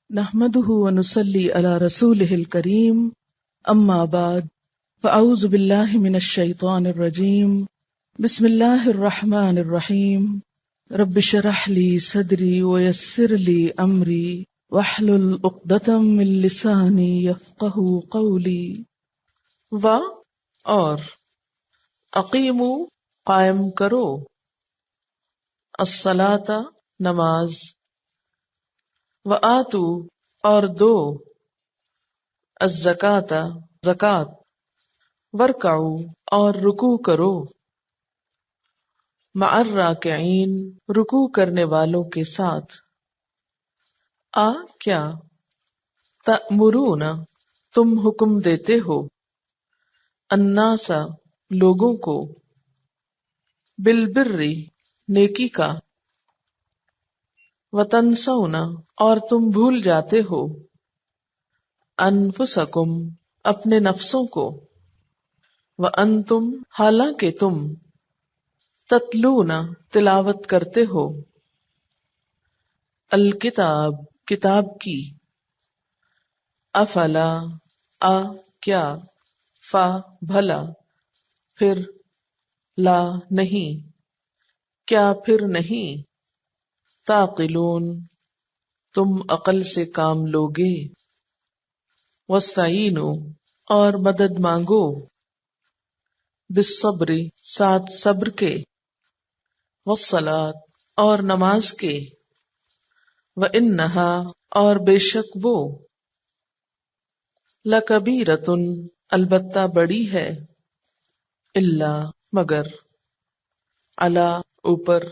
نحمده ونصلي على رسوله الكريم اما بعد فاعوذ بالله من الشيطان الرجيم بسم الله الرحمن الرحيم رب اشرح لي صدري ويسر لي امري واحلل عقدة من لساني يفقهوا قولي اور اقیمو قائم کرو الصلاۃ نماز وآتو اور دو الزکاۃ زکوٰۃ ورکعو اور رکوع کرو مع الراکعین رکوع کرنے والوں کے ساتھ کیا تأمرون تم حکم دیتے ہو الناس لوگوں کو بالبر نیکی کا وتنسون اور تم بھول جاتے ہو انفسکم اپنے نفسوں کو وانتم حالانکہ تم تتلون تلاوت کرتے ہو الکتاب کتاب کی افلا کیا فا بھلا پھر لا نہیں کیا پھر نہیں تعقلون تم عقل سے کام لوگے واستعینوا اور مدد مانگو بالصبر ساتھ صبر کے والصلاۃ اور نماز کے وانہا اور بے شک وہ لکبیرۃ البتہ بڑی ہے الا مگر علی اوپر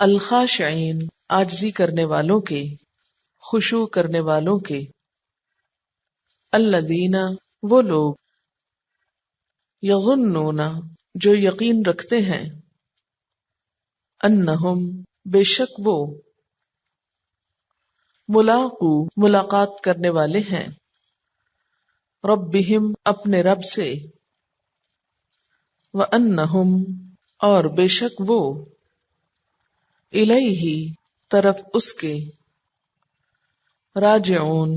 الخاشعین عاجزی کرنے والوں کے خشوع کرنے والوں کے الذین وہ لوگ یظنون جو یقین رکھتے ہیں انہم بے شک وہ ملاقو ملاقات کرنے والے ہیں ربہم اپنے رب سے وانہم اور بے شک وہ الیہ طرف اس کے راجعون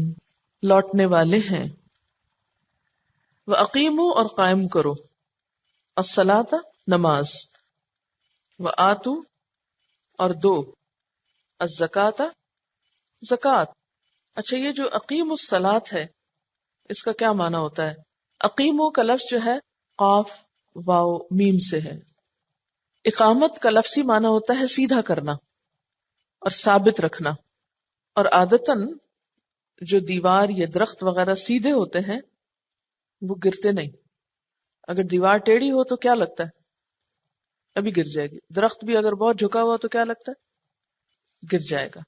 لوٹنے والے ہیں وَأَقِیمُوا اور قائم کرو الصلاۃ نماز وآتوا اور دو الزکاۃ زکوٰۃ. اچھا یہ جو اقیم الصلاۃ ہے اس کا کیا معنی ہوتا ہے؟ اقیمو کا لفظ جو ہے قاف واو میم سے ہے. اقامت کا لفظی معنی ہوتا ہے سیدھا کرنا اور ثابت رکھنا، اور عادتاً جو دیوار یا درخت وغیرہ سیدھے ہوتے ہیں وہ گرتے نہیں. اگر دیوار ٹیڑھی ہو تو کیا لگتا ہے ابھی گر جائے گی، درخت بھی اگر بہت جھکا ہوا تو کیا لگتا ہے گر جائے گا.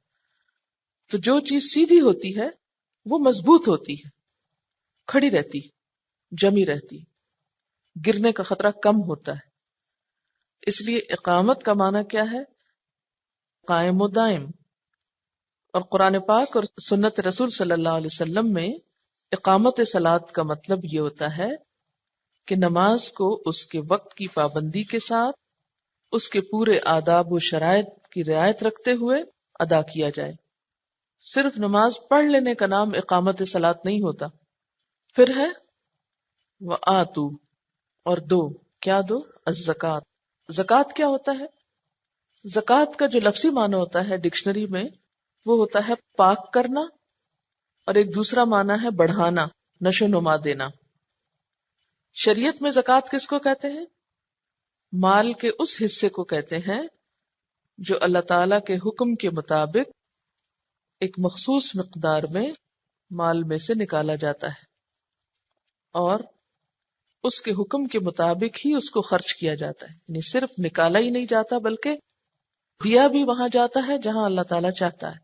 تو جو چیز سیدھی ہوتی ہے وہ مضبوط ہوتی ہے، کھڑی رہتی، جمی رہتی، گرنے کا خطرہ کم ہوتا ہے. اس لیے اقامت کا معنی کیا ہے؟ قائم و دائم. اور قرآن پاک اور سنت رسول صلی اللہ علیہ وسلم میں اقامت صلاۃ کا مطلب یہ ہوتا ہے کہ نماز کو اس کے وقت کی پابندی کے ساتھ اس کے پورے آداب و شرائط کی رعایت رکھتے ہوئے ادا کیا جائے. صرف نماز پڑھ لینے کا نام اقامت صلاۃ نہیں ہوتا. پھر ہے وآتوا اور دو، کیا دو؟ الزکاۃ. زکوٰۃ کیا ہوتا ہے؟ زکوٰۃ کا جو لفظی معنی ہوتا ہے ڈکشنری میں وہ ہوتا ہے پاک کرنا، اور ایک دوسرا معنی ہے بڑھانا، نشو نما دینا. شریعت میں زکوٰۃ کس کو کہتے ہیں؟ مال کے اس حصے کو کہتے ہیں جو اللہ تعالی کے حکم کے مطابق ایک مخصوص مقدار میں مال میں سے نکالا جاتا ہے، اور اس کے حکم کے مطابق ہی اس کو خرچ کیا جاتا ہے. یعنی صرف نکالا ہی نہیں جاتا بلکہ دیا بھی وہاں جاتا ہے جہاں اللہ تعالیٰ چاہتا ہے.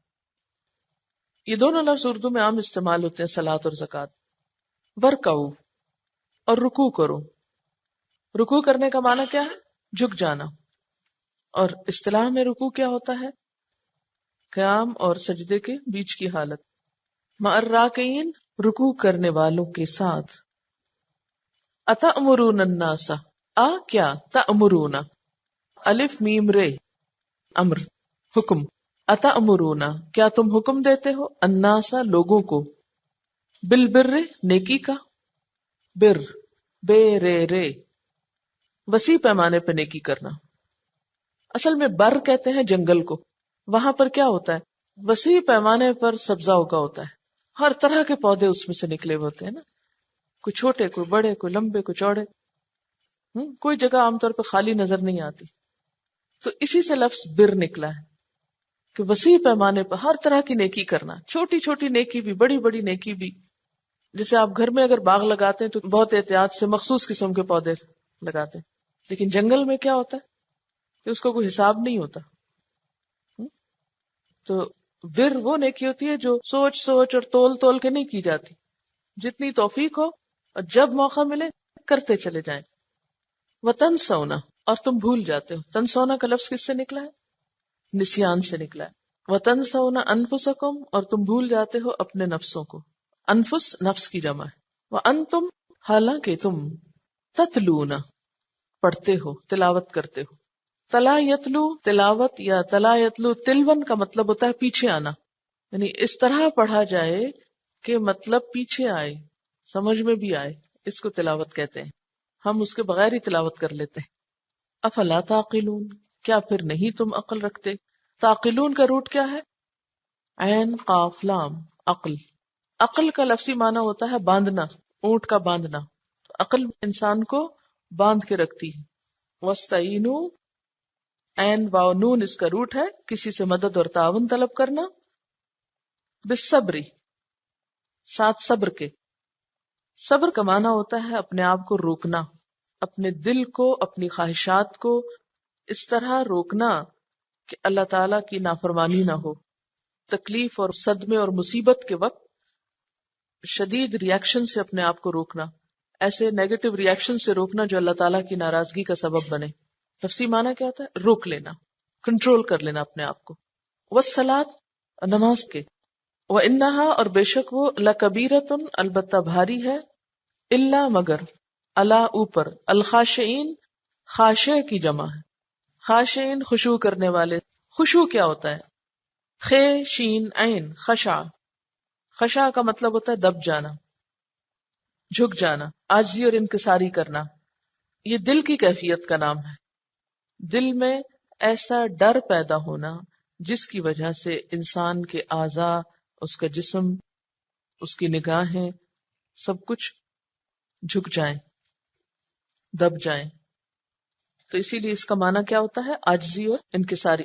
یہ دونوں لفظ اردو میں عام استعمال ہوتے ہیں، صلاۃ اور زکوٰۃ. ورکعو اور رکوع کرو. رکوع کرنے کا معنی کیا ہے؟ جھک جانا. اور اصطلاح میں رکوع کیا ہوتا ہے؟ قیام اور سجدے کے بیچ کی حالت. مع الراکعین رکوع کرنے والوں کے ساتھ. اتأمرون الناس کیا تأمرون الف میم رے امر حکم اتأمرونا کیا تم حکم دیتے ہو الناسا لوگوں کو بالبر نیکی کا بر بے رے رے وسیع پیمانے پہ نیکی کرنا. اصل میں بر کہتے ہیں جنگل کو. وہاں پر کیا ہوتا ہے وسیع پیمانے پر سبزہ اگا ہوتا ہے, ہر طرح کے پودے اس میں سے نکلے ہوئے ہوتے ہیں نا, کوئی چھوٹے کوئی بڑے کوئی لمبے کوئی چوڑے. کوئی جگہ عام طور پہ خالی نظر نہیں آتی. تو اسی سے لفظ بر نکلا ہے کہ وسیع پیمانے پر ہر طرح کی نیکی کرنا, چھوٹی چھوٹی نیکی بھی بڑی بڑی نیکی بھی. جیسے آپ گھر میں اگر باغ لگاتے ہیں تو بہت احتیاط سے مخصوص قسم کے پودے لگاتے ہیں, لیکن جنگل میں کیا ہوتا ہے کہ اس کو کوئی حساب نہیں ہوتا. تو بر وہ نیکی ہوتی ہے جو سوچ سوچ اور تول تول کے نہیں کی جاتی, جتنی توفیق ہو اور جب موقع ملے کرتے چلے جائیں. وتنسونا اور تم بھول جاتے ہو. تنسونا کا لفظ کس سے نکلا ہے؟ نسیان سے نکلا ہے. وتنسونا انفسکم اور تم بھول جاتے ہو اپنے نفسوں کو. انفس نفس کی جمع ہے. وانتم حالانکہ تم تتلونا پڑھتے ہو تلاوت کرتے ہو. تلا یتلو تلاوت یا تلا یتلو تلون کا مطلب ہوتا ہے پیچھے آنا, یعنی اس طرح پڑھا جائے کہ مطلب پیچھے آئے, سمجھ میں بھی آئے, اس کو تلاوت کہتے ہیں. ہم اس کے بغیر ہی تلاوت کر لیتے ہیں. افلا تعقلون کیا پھر نہیں تم عقل رکھتے؟ تعقلون کا روٹ کیا ہے؟ عین قاف لام عقل. عقل کا لفظی معنی ہوتا ہے باندھنا, اونٹ کا باندھنا. عقل انسان کو باندھ کے رکھتی ہے. وستعینوا عین واو نون اس کا روٹ ہے, کسی سے مدد اور تعاون طلب کرنا. بالصبر ساتھ صبر کے. صبر کا معنی ہوتا ہے اپنے آپ کو روکنا, اپنے دل کو اپنی خواہشات کو اس طرح روکنا کہ اللہ تعالی کی نافرمانی نہ ہو. تکلیف اور صدمے اور مصیبت کے وقت شدید ریاکشن سے اپنے آپ کو روکنا, ایسے نیگیٹو ریاکشن سے روکنا جو اللہ تعالیٰ کی ناراضگی کا سبب بنے. لفظی معنی کیا ہوتا ہے؟ روک لینا, کنٹرول کر لینا اپنے آپ کو. والصلاۃ نماز کے. وَإِنَّهَا اور بے شک وہ لَكَبِيرَةٌ البتہ بھاری ہے, الا مگر, الا اوپر, الخاشعین خاشع کی جمع ہے. خاشعین خشوع کرنے والے. خشوع کیا ہوتا ہے؟ خے شین عین خشع. خشع کا مطلب ہوتا ہے دب جانا, جھک جانا, عاجزی اور انکساری کرنا. یہ دل کی کیفیت کا نام ہے. دل میں ایسا ڈر پیدا ہونا جس کی وجہ سے انسان کے اعضاء, اس کا جسم, اس کی نگاہیں سب کچھ جھک جائیں, دب جائیں. تو اسی لیے اس کا معنی کیا ہوتا ہے؟ عاجزی اور انکساری.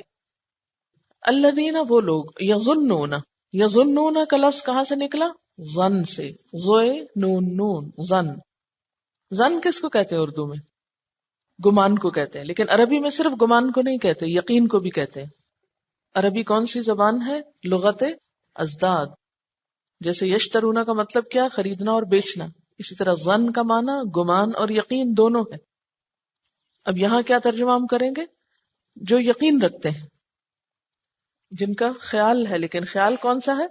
الذین وہ لوگ, یظنون, یظنون کا لفظ کہاں سے نکلا؟ ظن سے. زوئے نون نون ظن. ظن کس کو کہتے ہیں اردو میں؟ گمان کو کہتے ہیں, لیکن عربی میں صرف گمان کو نہیں کہتے, یقین کو بھی کہتے ہیں. عربی کون سی زبان ہے؟ لغت ازداد. جیسے یشترونا کا مطلب کیا؟ خریدنا اور بیچنا. اسی طرح ظن کا معنی گمان اور یقین دونوں ہے. اب یہاں کیا ترجمہ ہم کریں گے؟ جو یقین رکھتے ہیں, جن کا خیال ہے, لیکن خیال کون سا ہے؟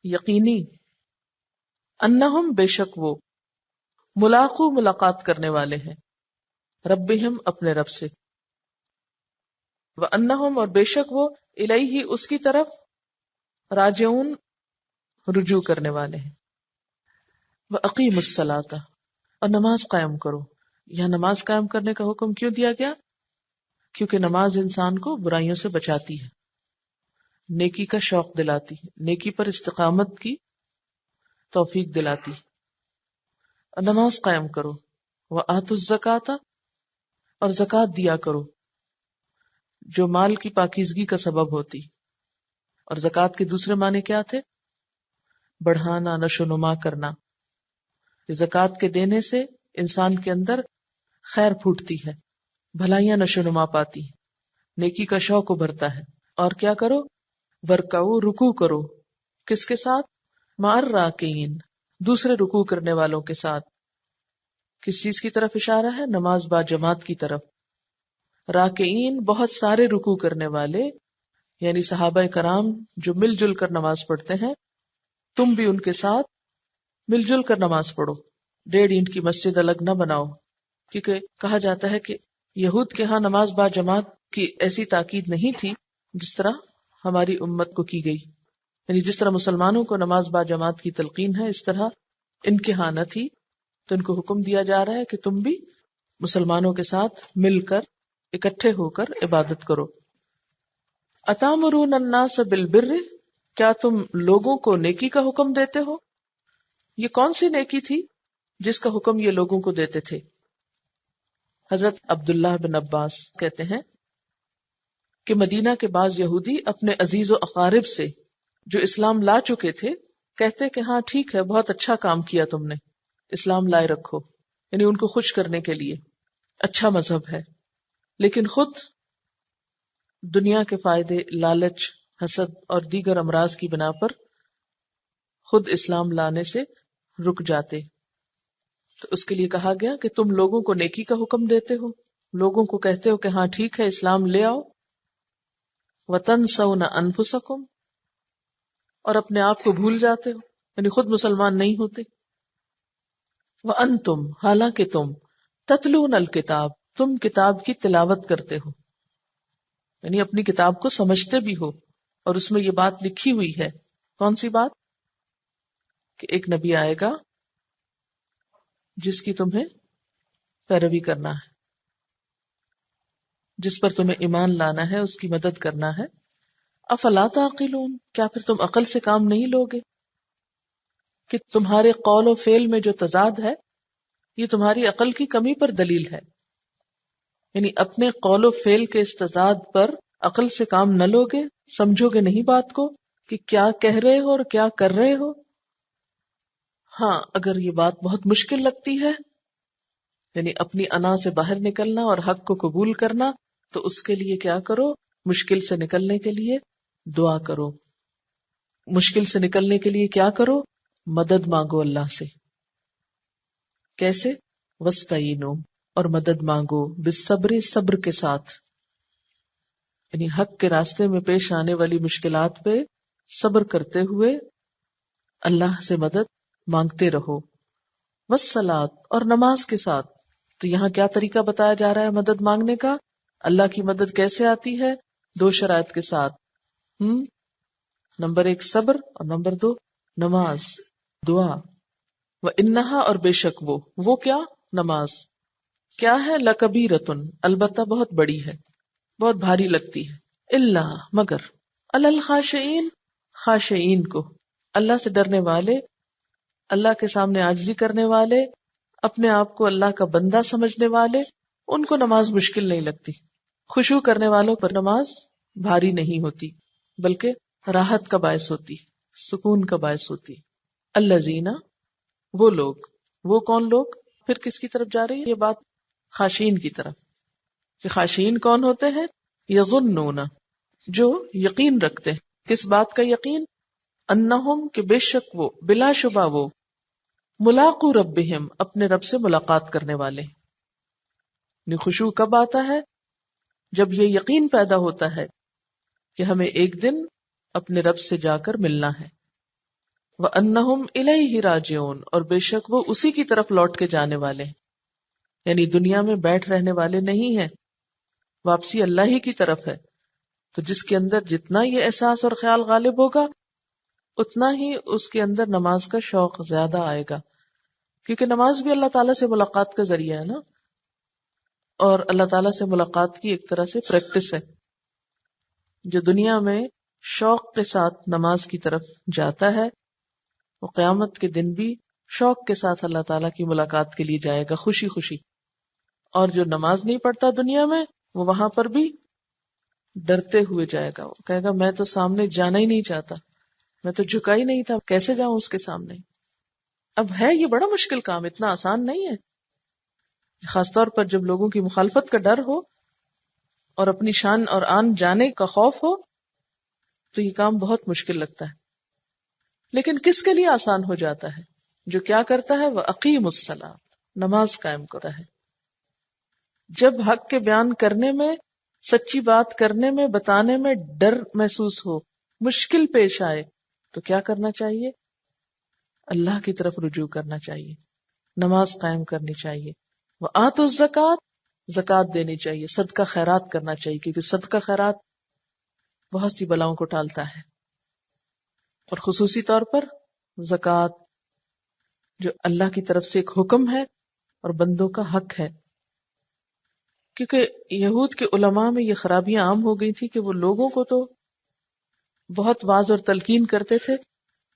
یقینی. انہم بے شک وہ, ملاقو ملاقات کرنے والے ہیں, ربہم اپنے رب سے. وانہم اور بے شک وہ, الیہ اس کی طرف, راجعون رجوع کرنے والے ہیں. واقیموا الصلاۃ اور نماز قائم کرو. یہ نماز قائم کرنے کا حکم کیوں دیا گیا؟ کیونکہ نماز انسان کو برائیوں سے بچاتی ہے, نیکی کا شوق دلاتی ہے, نیکی پر استقامت کی توفیق دلاتی. اور نماز قائم کرو. وآتوا الزکاۃ اور زکوٰۃ دیا کرو جو مال کی پاکیزگی کا سبب ہوتی. اور زکوٰۃ کے دوسرے معنی کیا تھے؟ بڑھانا, نشو نما کرنا. زکوٰۃ کے دینے سے انسان کے اندر خیر پھوٹتی ہے, بھلائیاں نشو نما پاتی, نیکی کا شوق ابھرتا ہے. اور کیا کرو؟ ورکعو رکوع کرو. کس کے ساتھ؟ مع الراکعین دوسرے رکوع کرنے والوں کے ساتھ. کس چیز کی طرف اشارہ ہے؟ نماز با جماعت کی طرف. راکعین بہت سارے رکوع کرنے والے, یعنی صحابہ کرام جو مل جل کر نماز پڑھتے ہیں. تم بھی ان کے ساتھ مل جل کر نماز پڑھو, 1.5 اینٹ کی مسجد الگ نہ بناؤ. کیونکہ کہا جاتا ہے کہ یہود کے ہاں نماز با جماعت کی ایسی تاکید نہیں تھی جس طرح ہماری امت کو کی گئی. یعنی جس طرح مسلمانوں کو نماز با جماعت کی تلقین ہے، اس طرح ان کے ہاں نہ تھی، تو ان کو حکم دیا جا رہا ہے کہ تم بھی مسلمانوں کے ساتھ مل کر اکٹھے ہو کر عبادت کرو. اتامرون الناس بالبر، کیا تم لوگوں کو نیکی کا حکم دیتے ہو؟ یہ کون سی نیکی تھی جس کا حکم یہ لوگوں کو دیتے تھے؟ حضرت عبداللہ بن عباس کہتے ہیں کہ مدینہ کے بعض یہودی اپنے عزیز و اقارب سے جو اسلام لا چکے تھے کہتے کہ ہاں ٹھیک ہے، بہت اچھا کام کیا تم نے، اسلام لائے رکھو، یعنی ان کو خوش کرنے کے لیے، اچھا مذہب ہے، لیکن خود دنیا کے فائدے، لالچ، حسد اور دیگر امراض کی بنا پر خود اسلام لانے سے رک جاتے. تو اس کے لیے کہا گیا کہ تم لوگوں کو نیکی کا حکم دیتے ہو، لوگوں کو کہتے ہو کہ ہاں ٹھیک ہے اسلام لے آؤ، وَتَنْسَوْنَ أَنفُسَكُمْ، اور اپنے آپ کو بھول جاتے ہو، یعنی خود مسلمان نہیں ہوتے. وَأَنْتُمْ، حالانکہ تم تَتْلُونَ الْكِتاب، تم کتاب کی تلاوت کرتے ہو، یعنی اپنی کتاب کو سمجھتے بھی ہو، اور اس میں یہ بات لکھی ہوئی ہے. کون سی بات؟ کہ ایک نبی آئے گا جس کی تمہیں پیروی کرنا ہے، جس پر تمہیں ایمان لانا ہے، اس کی مدد کرنا ہے. افلا تعقلون، کیا پھر تم عقل سے کام نہیں لوگے؟ کہ تمہارے قول و فعل میں جو تضاد ہے یہ تمہاری عقل کی کمی پر دلیل ہے. یعنی اپنے قول و فعل کے اس تضاد پر عقل سے کام نہ لوگے، سمجھو گے نہیں بات کو کہ کیا کہہ رہے ہو اور کیا کر رہے ہو. ہاں اگر یہ بات بہت مشکل لگتی ہے، یعنی اپنی انا سے باہر نکلنا اور حق کو قبول کرنا، تو اس کے لیے کیا کرو؟ مشکل سے نکلنے کے لیے دعا کرو. مشکل سے نکلنے کے لیے کیا کرو؟ مدد مانگو اللہ سے. کیسے؟ وَاسْتَعِینُوا، اور مدد مانگو بالصبر، صبر کے ساتھ، یعنی حق کے راستے میں پیش آنے والی مشکلات پہ صبر کرتے ہوئے اللہ سے مدد مانگتے رہو. والصلاۃ، اور نماز کے ساتھ. تو یہاں کیا طریقہ بتایا جا رہا ہے مدد مانگنے کا؟ اللہ کی مدد کیسے آتی ہے؟ 2 شرائط کے ساتھ. نمبر 1 صبر، اور نمبر 2 نماز، دعا. وَإِنَّهَا، اور بے شک وہ کیا؟ نماز کیا ہے؟ لَكَبِيرَةٌ، البتہ بہت بڑی ہے، بہت بھاری لگتی ہے. اللہ، مگر، عَلَى الْخَاشِعِينَ، خاشعین کو، اللہ سے ڈرنے والے، اللہ کے سامنے عاجزی کرنے والے، اپنے آپ کو اللہ کا بندہ سمجھنے والے، ان کو نماز مشکل نہیں لگتی. خشوع کرنے والوں پر نماز بھاری نہیں ہوتی، بلکہ راحت کا باعث ہوتی، سکون کا باعث ہوتی. الذین، وہ لوگ، وہ کون لوگ؟ پھر کس کی طرف جا رہی ہے یہ بات؟ خاشعین کی طرف. کہ خاشعین کون ہوتے ہیں؟ یظنون، جو یقین رکھتے ہیں. کس بات کا یقین؟ انہم، کہ بے شک وہ، بلا شبہ وہ، ملاقو ربہم، اپنے رب سے ملاقات کرنے والے. خشوع کب آتا ہے؟ جب یہ یقین پیدا ہوتا ہے کہ ہمیں ایک دن اپنے رب سے جا کر ملنا ہے. وَأَنَّهُمْ إِلَيْهِ رَاجِعُونَ، اور بے شک وہ اسی کی طرف لوٹ کے جانے والے ہیں. یعنی دنیا میں بیٹھ رہنے والے نہیں ہیں، واپسی اللہ ہی کی طرف ہے. تو جس کے اندر جتنا یہ احساس اور خیال غالب ہوگا اتنا ہی اس کے اندر نماز کا شوق زیادہ آئے گا، کیونکہ نماز بھی اللہ تعالیٰ سے ملاقات کا ذریعہ ہے نا، اور اللہ تعالیٰ سے ملاقات کی ایک طرح سے پریکٹس ہے. جو دنیا میں شوق کے ساتھ نماز کی طرف جاتا ہے وہ قیامت کے دن بھی شوق کے ساتھ اللہ تعالیٰ کی ملاقات کے لیے جائے گا، خوشی خوشی. اور جو نماز نہیں پڑھتا دنیا میں، وہ وہاں پر بھی ڈرتے ہوئے جائے گا. وہ کہے گا میں تو سامنے جانا ہی نہیں چاہتا، میں تو جھکا ہی نہیں تھا، کیسے جاؤں اس کے سامنے. اب ہے یہ بڑا مشکل کام، اتنا آسان نہیں ہے، خاص طور پر جب لوگوں کی مخالفت کا ڈر ہو اور اپنی شان اور آن جانے کا خوف ہو تو یہ کام بہت مشکل لگتا ہے. لیکن کس کے لیے آسان ہو جاتا ہے؟ جو کیا کرتا ہے؟ وہ اقیم الصلاۃ، نماز قائم کرتا ہے. جب حق کے بیان کرنے میں، سچی بات کرنے میں، بتانے میں ڈر محسوس ہو، مشکل پیش آئے، تو کیا کرنا چاہیے؟ اللہ کی طرف رجوع کرنا چاہیے، نماز قائم کرنی چاہیے. وآتوا الزکوٰۃ، زکوٰۃ دینی چاہیے، صدقہ خیرات کرنا چاہیے، کیونکہ صدقہ خیرات بہت سی بلاؤں کو ٹالتا ہے. اور خصوصی طور پر زکوٰۃ جو اللہ کی طرف سے ایک حکم ہے اور بندوں کا حق ہے. کیونکہ یہود کے علماء میں یہ خرابیاں عام ہو گئی تھی کہ وہ لوگوں کو تو بہت واعظ اور تلقین کرتے تھے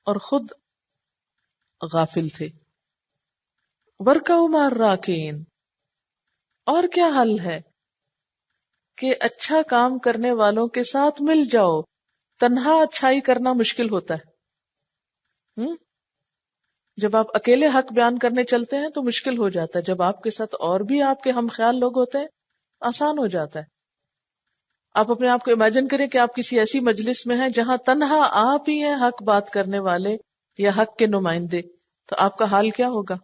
اور خود غافل تھے. وَارْكَعُوا مَعَ الرَّاكِعِينَ، اور کیا حل ہے کہ اچھا کام کرنے والوں کے ساتھ مل جاؤ. تنہا اچھائی کرنا مشکل ہوتا ہے. جب آپ اکیلے حق بیان کرنے چلتے ہیں تو مشکل ہو جاتا ہے. جب آپ کے ساتھ اور بھی آپ کے ہم خیال لوگ ہوتے ہیں آسان ہو جاتا ہے. آپ اپنے آپ کو امیجن کریں کہ آپ کسی ایسی مجلس میں ہیں جہاں تنہا آپ ہی ہیں حق بات کرنے والے یا حق کے نمائندے، تو آپ کا حال کیا ہوگا؟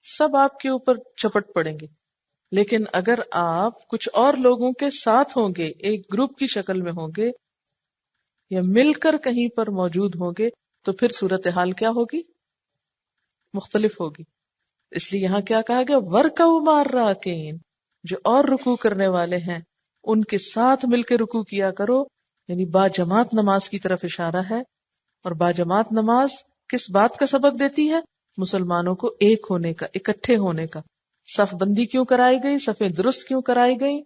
سب آپ کے اوپر چپٹ پڑیں گے. لیکن اگر آپ کچھ اور لوگوں کے ساتھ ہوں گے، ایک گروپ کی شکل میں ہوں گے یا مل کر کہیں پر موجود ہوں گے، تو پھر صورتحال کیا ہوگی؟ مختلف ہوگی. اس لیے یہاں کیا کہا گیا؟ وَارْكَعُوا مَعَ الرَّاكِعِينَ، جو اور رکوع کرنے والے ہیں ان کے ساتھ مل کے رکوع کیا کرو. یعنی با جماعت نماز کی طرف اشارہ ہے. اور با جماعت نماز کس بات کا سبق دیتی ہے؟ مسلمانوں کو ایک ہونے کا، اکٹھے ہونے کا. صف بندی کیوں کرائی گئی؟ صفیں درست کیوں کرائی گئی؟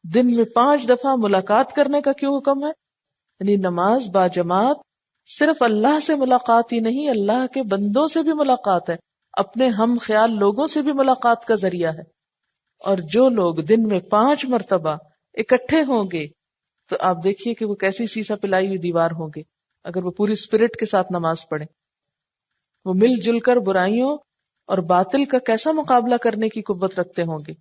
دن میں 5 دفعہ ملاقات کرنے کا کیوں حکم ہے؟ یعنی نماز با جماعت صرف اللہ سے ملاقات ہی نہیں، اللہ کے بندوں سے بھی ملاقات ہے، اپنے ہم خیال لوگوں سے بھی ملاقات کا ذریعہ ہے. اور جو لوگ دن میں 5 مرتبہ اکٹھے ہوں گے تو آپ دیکھیے کہ وہ کیسی سیسا پلائی ہوئی دیوار ہوں گے اگر وہ پوری اسپرٹ کے ساتھ نماز پڑھیں. وہ مل جل کر برائیوں اور باطل کا کیسا مقابلہ کرنے کی قوت رکھتے ہوں گے.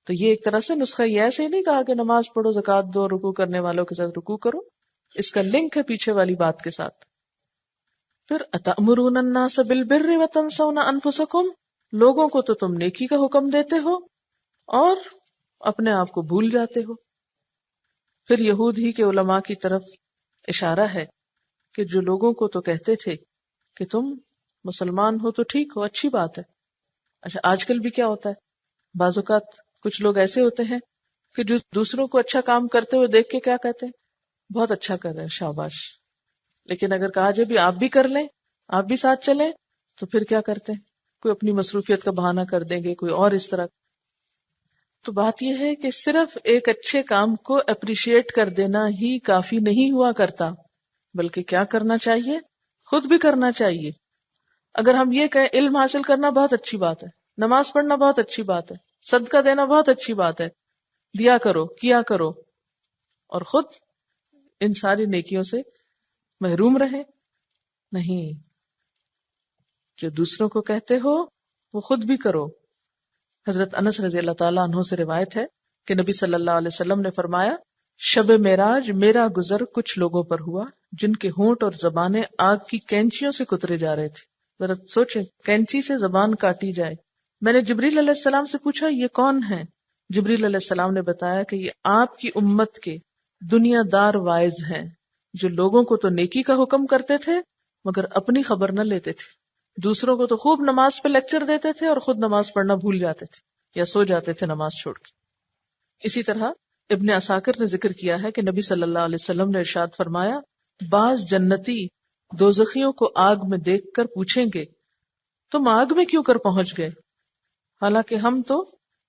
تو یہ ایک طرح سے نسخہ یہ ایسے ہی نہیں کہا کہ نماز پڑھو، زکوٰۃ دو، رکوع کرنے والوں کے ساتھ رکوع کرو. اس کا لنک ہے پیچھے والی بات کے ساتھ. پھر اتأمرون الناس بالبر وتنسون انفسکم، لوگوں کو تو تم نیکی کا حکم دیتے ہو اور اپنے آپ کو بھول جاتے ہو. پھر یہود ہی کے علماء کی طرف اشارہ ہے کہ جو لوگوں کو تو کہتے تھے کہ تم مسلمان ہو تو ٹھیک ہو، اچھی بات ہے. اچھا آج کل بھی کیا ہوتا ہے، بعض اوقات کچھ لوگ ایسے ہوتے ہیں کہ جو دوسروں کو اچھا کام کرتے ہوئے دیکھ کے کیا کہتے ہیں؟ بہت اچھا کر رہے ہیں، شاباش. لیکن اگر کہا جائے بھی آپ بھی کر لیں، آپ بھی ساتھ چلیں، تو پھر کیا کرتے ہیں؟ کوئی اپنی مصروفیت کا بہانہ کر دیں گے، کوئی اور اس طرح. تو بات یہ ہے کہ صرف ایک اچھے کام کو اپریشیٹ کر دینا ہی کافی نہیں ہوا کرتا، بلکہ کیا کرنا چاہیے؟ خود بھی کرنا چاہیے. اگر ہم یہ کہیں علم حاصل کرنا بہت اچھی بات ہے، نماز پڑھنا بہت اچھی بات ہے، صدقہ دینا بہت اچھی بات ہے، دیا کرو، کیا کرو، اور خود ان ساری نیکیوں سے محروم رہے؟ نہیں، جو دوسروں کو کہتے ہو وہ خود بھی کرو. حضرت انس رضی اللہ تعالیٰ عنہ سے روایت ہے کہ نبی صلی اللہ علیہ وسلم نے فرمایا، شب معراج میرا گزر کچھ لوگوں پر ہوا جن کے ہونٹ اور زبانیں آگ کی کینچیوں سے کترے جا رہے تھے. ذرا سوچیں، کینچی سے زبان کاٹی جائے. میں نے جبریل علیہ السلام سے پوچھا یہ کون ہے؟ جبریل علیہ السلام نے بتایا کہ یہ آپ کی امت کے دنیا دار وائز ہیں جو لوگوں کو تو نیکی کا حکم کرتے تھے مگر اپنی خبر نہ لیتے تھے. دوسروں کو تو خوب نماز پہ لیکچر دیتے تھے اور خود نماز پڑھنا بھول جاتے تھے یا سو جاتے تھے نماز چھوڑ کے. اسی طرح ابن عساکر نے ذکر کیا ہے کہ نبی صلی اللہ علیہ وسلم نے ارشاد فرمایا، بعض جنتی دوزخیوں کو آگ میں دیکھ کر پوچھیں گے تم آگ میں کیوں کر پہنچ گئے، حالانکہ ہم تو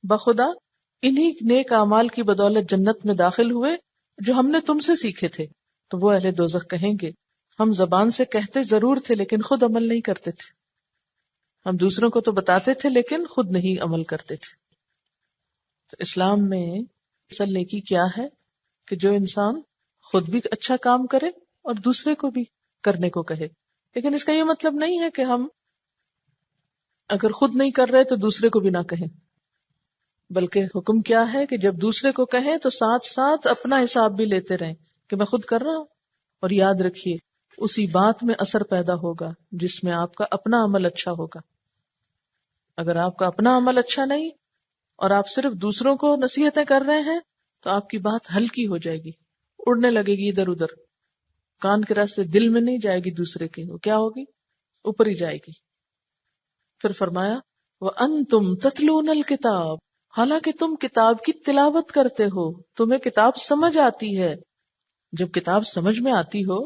بخدا انہی نیک اعمال کی بدولت جنت میں داخل ہوئے جو ہم نے تم سے سیکھے تھے. تو وہ اہل دوزخ کہیں گے ہم زبان سے کہتے ضرور تھے لیکن خود عمل نہیں کرتے تھے، ہم دوسروں کو تو بتاتے تھے لیکن خود نہیں عمل کرتے تھے. تو اسلام میں اصل نیکی کیا ہے کہ جو انسان خود بھی اچھا کام کرے اور دوسرے کو بھی کرنے کو کہے. لیکن اس کا یہ مطلب نہیں ہے کہ ہم اگر خود نہیں کر رہے تو دوسرے کو بھی نہ کہیں، بلکہ حکم کیا ہے کہ جب دوسرے کو کہیں تو ساتھ ساتھ اپنا حساب بھی لیتے رہیں کہ میں خود کر رہا ہوں. اور یاد رکھیے اسی بات میں اثر پیدا ہوگا جس میں آپ کا اپنا عمل اچھا ہوگا. اگر آپ کا اپنا عمل اچھا نہیں اور آپ صرف دوسروں کو نصیحتیں کر رہے ہیں تو آپ کی بات ہلکی ہو جائے گی، اڑنے لگے گی ادھر ادھر، کان کے راستے دل میں نہیں جائے گی دوسرے کے، وہ کیا ہوگی؟ اوپر ہی جائے گی. پھر فرمایا وَأَنْتُمْ تَتْلُونَ الْكِتَابَ، حالانکہ تم کتاب کی تلاوت کرتے ہو، تمہیں کتاب سمجھ آتی ہے. جب کتاب سمجھ میں آتی ہو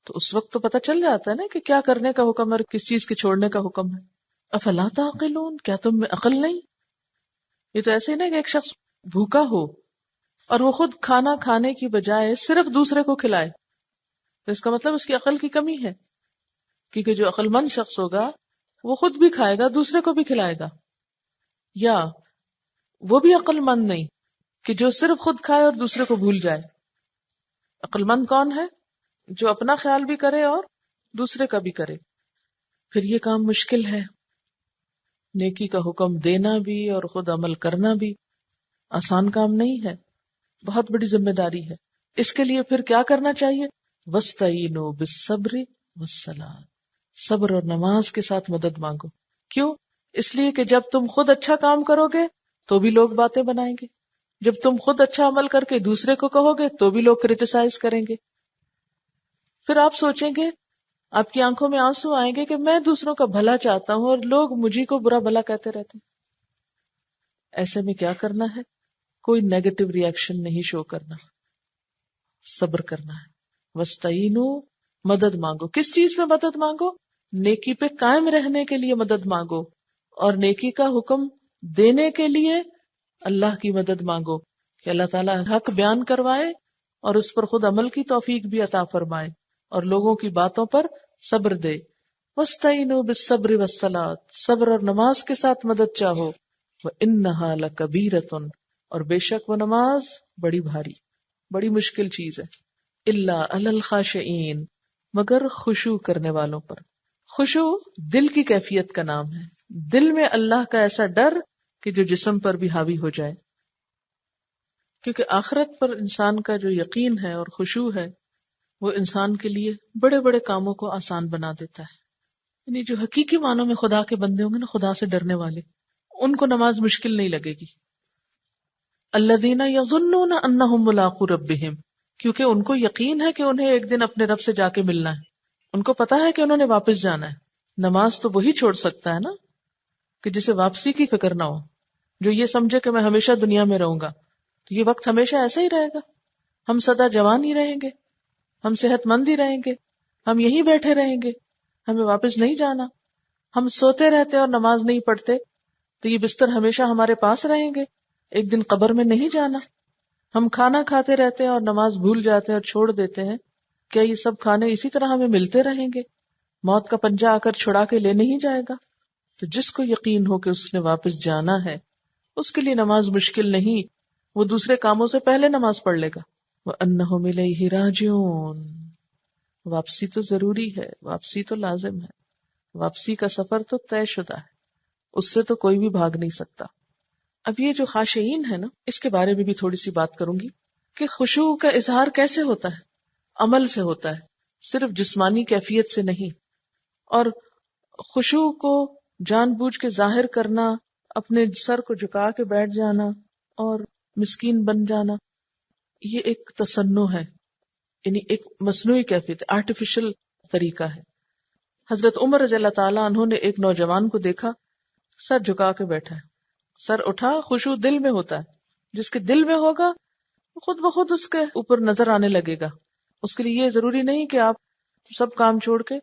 تو اس وقت تو پتہ چل جاتا ہے نا کہ کیا کرنے کا حکم ہے اور کس چیز کے چھوڑنے کا حکم ہے. افلا تعقلون، کیا تم میں عقل نہیں؟ یہ تو ایسے ہی نہیں کہ ایک شخص بھوکا ہو اور وہ خود کھانا کھانے کی بجائے صرف دوسرے کو کھلائے، تو اس کا مطلب اس کی عقل کی کمی ہے، کیونکہ جو عقل مند شخص ہوگا وہ خود بھی کھائے گا، دوسرے کو بھی کھلائے گا. یا وہ بھی عقل مند نہیں کہ جو صرف خود کھائے اور دوسرے کو بھول جائے. عقل مند کون ہے؟ جو اپنا خیال بھی کرے اور دوسرے کا بھی کرے. پھر یہ کام مشکل ہے، نیکی کا حکم دینا بھی اور خود عمل کرنا بھی آسان کام نہیں ہے، بہت بڑی ذمہ داری ہے. اس کے لیے پھر کیا کرنا چاہیے؟ وَاسْتَعِینُوا بِالصَّبْرِ وَالصَّلَاةِ، صبر اور نماز کے ساتھ مدد مانگو. کیوں؟ اس لیے کہ جب تم خود اچھا کام کرو گے تو بھی لوگ باتیں بنائیں گے، جب تم خود اچھا عمل کر کے دوسرے کو کہو گے تو بھی لوگ کرٹیسائز کریں گے. پھر آپ سوچیں گے، آپ کی آنکھوں میں آنسو آئیں گے کہ میں دوسروں کا بھلا چاہتا ہوں اور لوگ مجھے کو برا بھلا کہتے رہتے ہیں. ایسے میں کیا کرنا ہے؟ کوئی نیگیٹو ری ایکشن نہیں شو کرنا، صبر کرنا ہے. وَاسْتَعِینُوا، مدد مانگو. کس چیز پہ مدد مانگو؟ نیکی پہ قائم رہنے کے لیے مدد مانگو، اور نیکی کا حکم دینے کے لیے اللہ کی مدد مانگو کہ اللہ تعالیٰ حق بیان کروائے اور اس پر خود عمل کی توفیق بھی عطا فرمائے اور لوگوں کی باتوں پر صبر دے. وَاسْتَعِینُوا بِالصَّبْرِ وَالصَّلَاةِ، صبر اور نماز کے ساتھ مدد چاہو. وَإِنَّهَا لَكَبِيرَةٌ، اور بے شک وہ نماز بڑی بھاری، بڑی مشکل چیز ہے. إِلَّا عَلَى الْخَاشِعِينَ، مگر خشوع کرنے والوں پر. خشوع دل کی کیفیت کا نام ہے، دل میں اللہ کا ایسا ڈر کہ جو جسم پر بھی حاوی ہو جائے. کیونکہ آخرت پر انسان کا جو یقین ہے اور خشوع ہے وہ انسان کے لیے بڑے بڑے کاموں کو آسان بنا دیتا ہے. یعنی جو حقیقی معنوں میں خدا کے بندے ہوں گے نا، خدا سے ڈرنے والے، ان کو نماز مشکل نہیں لگے گی. الذین یظنون انہم ملاقو ربہم، کیونکہ ان کو یقین ہے کہ انہیں ایک دن اپنے رب سے جا کے ملنا ہے، ان کو پتا ہے کہ انہوں نے واپس جانا ہے. نماز تو وہی چھوڑ سکتا ہے نا کہ جسے واپسی کی فکر نہ ہو، جو یہ سمجھے کہ میں ہمیشہ دنیا میں رہوں گا. تو یہ وقت ہمیشہ ایسا ہی رہے گا، ہم سدا جوان ہی رہیں گے، ہم صحت مند ہی رہیں گے، ہم یہیں بیٹھے رہیں گے، ہمیں واپس نہیں جانا. ہم سوتے رہتے اور نماز نہیں پڑھتے تو یہ بستر ہمیشہ ہمارے پاس رہیں گے، ایک دن قبر میں نہیں جانا. ہم کھانا کھاتے رہتے ہیں اور نماز بھول جاتے ہیں اور چھوڑ دیتے ہیں، کیا یہ سب کھانے اسی طرح ہمیں ملتے رہیں گے؟ موت کا پنجہ آ کر چھڑا کے لے نہیں جائے گا؟ تو جس کو یقین ہو کہ اس نے واپس جانا ہے اس کے لیے نماز مشکل نہیں، وہ دوسرے کاموں سے پہلے نماز پڑھ لے گا. وَأَنَّهُمْ إِلَيْهِ رَاجِعُونَ، واپسی تو ضروری ہے، واپسی تو لازم ہے، واپسی کا سفر تو طے شدہ ہے، اس سے تو کوئی بھی بھاگ نہیں سکتا. اب یہ جو خاشعین ہے نا، اس کے بارے میں بھی تھوڑی سی بات کروں گی کہ خشوع کا اظہار کیسے ہوتا ہے؟ عمل سے ہوتا ہے، صرف جسمانی کیفیت سے نہیں. اور خشوع کو جان بوجھ کے ظاہر کرنا، اپنے سر کو جھکا کے بیٹھ جانا اور مسکین بن جانا، یہ ایک تصنع ہے، یعنی ایک مصنوعی کیفیت، آرٹیفیشل طریقہ ہے. حضرت عمر رضی اللہ تعالیٰ عنہ نے ایک نوجوان کو دیکھا، سر جھکا کے بیٹھا ہے، سر اٹھا. خشوع دل میں ہوتا ہے، جس کے دل میں ہوگا خود بخود اس کے اوپر نظر آنے لگے گا. اس کے لیے یہ ضروری نہیں کہ آپ سب کام چھوڑ کے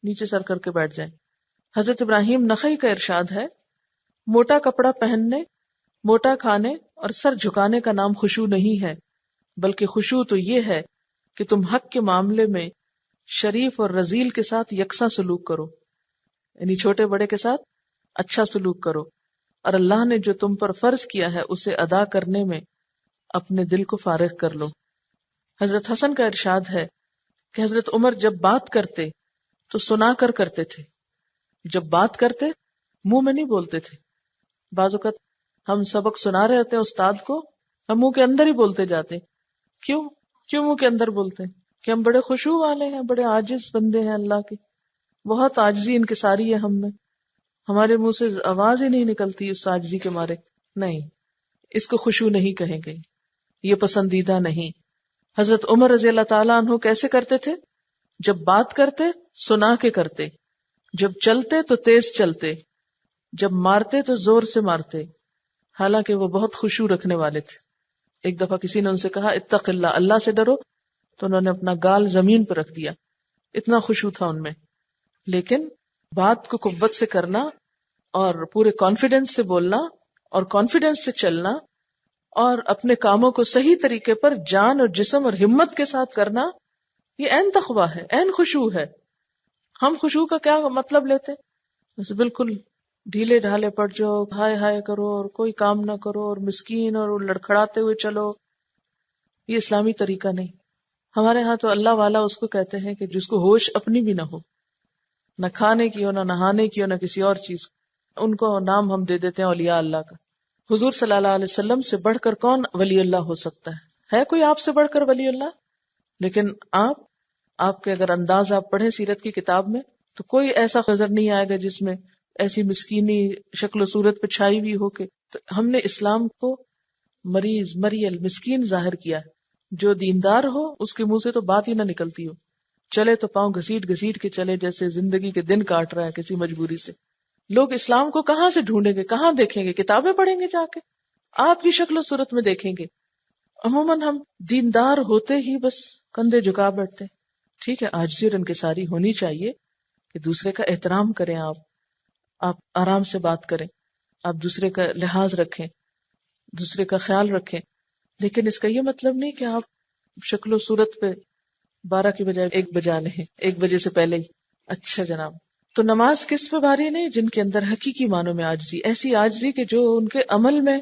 نیچے سر کر کے بیٹھ جائیں. حضرت ابراہیم نخعی کا ارشاد ہے، موٹا کپڑا پہننے، موٹا کھانے اور سر جھکانے کا نام خشوع نہیں ہے، بلکہ خشوع تو یہ ہے کہ تم حق کے معاملے میں شریف اور رذیل کے ساتھ یکساں سلوک کرو، یعنی چھوٹے بڑے کے ساتھ اچھا سلوک کرو، اور اللہ نے جو تم پر فرض کیا ہے اسے ادا کرنے میں اپنے دل کو فارغ کر لو. حضرت حسن کا ارشاد ہے کہ حضرت عمر جب بات کرتے تو سنا کر کرتے تھے، جب بات کرتے منہ میں نہیں بولتے تھے. بعض اوقات ہم سبق سنا رہے ہوتے ہیں استاد کو، ہم منہ کے اندر ہی بولتے جاتے. کیوں منہ کے اندر بولتے ہیں؟ کہ ہم بڑے خشوع والے ہیں، بڑے عاجز بندے ہیں اللہ کے، بہت عاجزی انکساری ہے ہم میں، ہمارے منہ سے آواز ہی نہیں نکلتی اس عاجزی کے مارے. نہیں، اس کو خشوع نہیں کہیں گے، یہ پسندیدہ نہیں. حضرت عمر رضی اللہ تعالیٰ عنہ کیسے کرتے تھے؟ جب بات کرتے سنا کے کرتے، جب چلتے تو تیز چلتے، جب مارتے تو زور سے مارتے، حالانکہ وہ بہت خشوع رکھنے والے تھے. ایک دفعہ کسی نے ان سے کہا اتق اللہ، اللہ سے ڈرو، تو انہوں نے اپنا گال زمین پر رکھ دیا، اتنا خشوع تھا ان میں. لیکن بات کو قوت سے کرنا اور پورے کانفیڈنس سے بولنا اور کانفیڈنس سے چلنا اور اپنے کاموں کو صحیح طریقے پر جان اور جسم اور ہمت کے ساتھ کرنا، یہ عین تقویٰ ہے، عین خشوع ہے. ہم خشوع کا کیا مطلب لیتے؟ بس بالکل ڈھیلے ڈھالے پڑ جاؤ، ہائے ہائے کرو اور کوئی کام نہ کرو اور مسکین اور لڑکھڑاتے ہوئے چلو. یہ اسلامی طریقہ نہیں. ہمارے ہاں تو اللہ والا اس کو کہتے ہیں کہ جس کو ہوش اپنی بھی نہ ہو، نہ کھانے کی ہو، نہ نہانے کی ہو، نہ کسی اور چیز. ان کو نام ہم دے دیتے ہیں اولیاء اللہ کا. حضور صلی اللہ علیہ وسلم سے بڑھ کر کون ولی اللہ ہو سکتا ہے کوئی آپ سے بڑھ کر ولی اللہ؟ لیکن آپ کے اگر انداز آپ پڑھیں سیرت کی کتاب میں تو کوئی ایسا نظر نہیں آئے گا جس میں ایسی مسکینی شکل و صورت پہ چھائی ہوئی ہو. کہ تو ہم نے اسلام کو مریض مریل مسکین ظاہر کیا ہے. جو دیندار ہو اس کے منہ سے تو بات ہی نہ نکلتی ہو، چلے تو پاؤں گھسیٹ گھسیٹ کے چلے جیسے زندگی کے دن کاٹ رہا ہے کسی مجبوری سے. لوگ اسلام کو کہاں سے ڈھونڈیں گے، کہاں دیکھیں گے؟ کتابیں پڑھیں گے جا کے، آپ کی شکل و صورت میں دیکھیں گے. عموماً ہم دیندار ہوتے ہی بس کندھے جھکا بیٹھتے. ٹھیک ہے، عاجزی اور انکساری ہونی چاہیے کہ دوسرے کا احترام کریں، آپ آرام سے بات کریں، آپ دوسرے کا لحاظ رکھیں، دوسرے کا خیال رکھیں. لیکن اس کا یہ مطلب نہیں کہ آپ شکل و صورت پہ 12 کی بجائے 1 بجا لیں، 1 بجے سے پہلے ہی. اچھا جناب، تو نماز کس پہ بھاری نہیں؟ جن کے اندر حقیقی معنوں میں عاجزی، ایسی عاجزی کہ جو ان کے عمل میں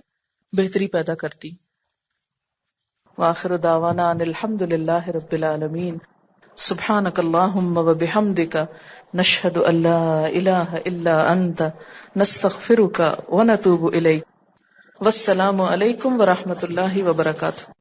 بہتری پیدا کرتی. وآخر دعوانا ان الحمد للہ رب العالمین. سبحانک اللہم وبحمدک، نشہد ان لا الہ الا انت، نستغفرک ونتوب الیک. والسلام علیکم ورحمۃ اللہ وبرکاتہ.